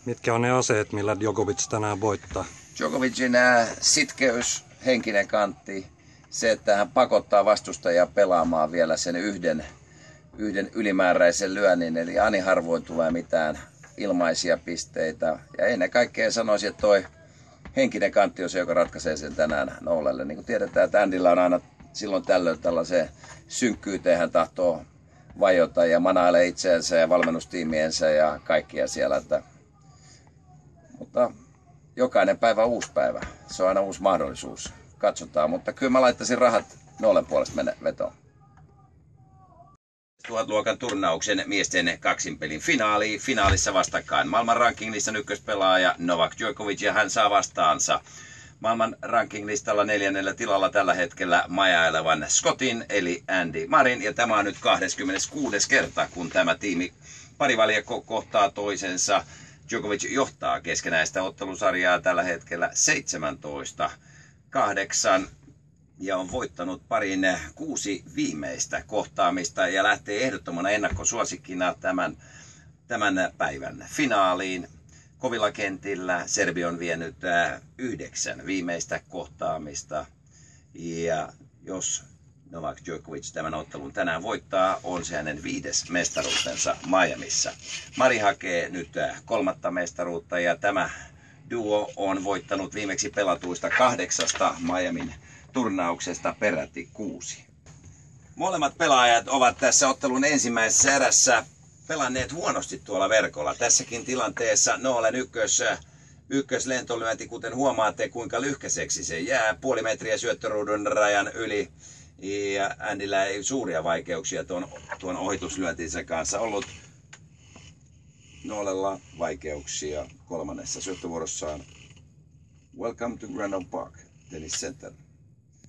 Mitkä on ne aseet, millä Djokovic tänään voittaa? Djokovicin sitkeys, henkinen kantti, se, että hän pakottaa vastustajaa pelaamaan vielä sen yhden ylimääräisen lyönnin, eli ani harvoin tulee mitään ilmaisia pisteitä. Ja ennen kaikkea sanoisin, että toi henkinen kantti on se, joka ratkaisee sen tänään Nollelle. Niin kuin tiedetään, että Andyllä on aina silloin tällöin tällaiseen synkkyyteen hän tahtoo vajota ja manailee itseensä ja valmennustiimiensä ja kaikkia siellä. Mutta jokainen päivä on uusi päivä. Se on aina uusi mahdollisuus. Katsotaan, mutta kyllä mä laittaisin rahat Nollen puolesta vetoon. 1000-luokan turnauksen miesten kaksinpelin finaali. Finaalissa vastakkain maailman rankinglista ykköspelaaja Novak Djokovic ja hän saa vastaansa maailman rankinglistalla 4. tilalla tällä hetkellä majailevan Scottin eli Andy Murrayn. Ja tämä on nyt 26. kerta, kun tämä tiimi parivaljakko kohtaa toisensa. Djokovic johtaa keskenäistä ottelusarjaa tällä hetkellä 17-8 ja on voittanut parin 6 viimeistä kohtaamista ja lähtee ehdottomana ennakkosuosikkina tämän päivän finaaliin. Kovilla kentillä Serbia on vienyt 9 viimeistä kohtaamista ja jos Novak Djokovic tämän ottelun tänään voittaa, on se hänen 5. mestaruutensa Miamiissa. Murray hakee nyt 3. mestaruutta ja tämä duo on voittanut viimeksi pelatuista 8 Miamin turnauksesta peräti 6. Molemmat pelaajat ovat tässä ottelun ensimmäisessä erässä pelanneet huonosti tuolla verkolla. Tässäkin tilanteessa Nollen ykköslentolyönti, kuten huomaatte kuinka lyhkäiseksi se jää, puoli metriä syöttöruudun rajan yli. Ja Andyllä ei suuria vaikeuksia tuon ohituslyöntinsä kanssa ollut. Nollella vaikeuksia 3. syöttövuorossaan. Welcome to Grandon Park Tennis Center.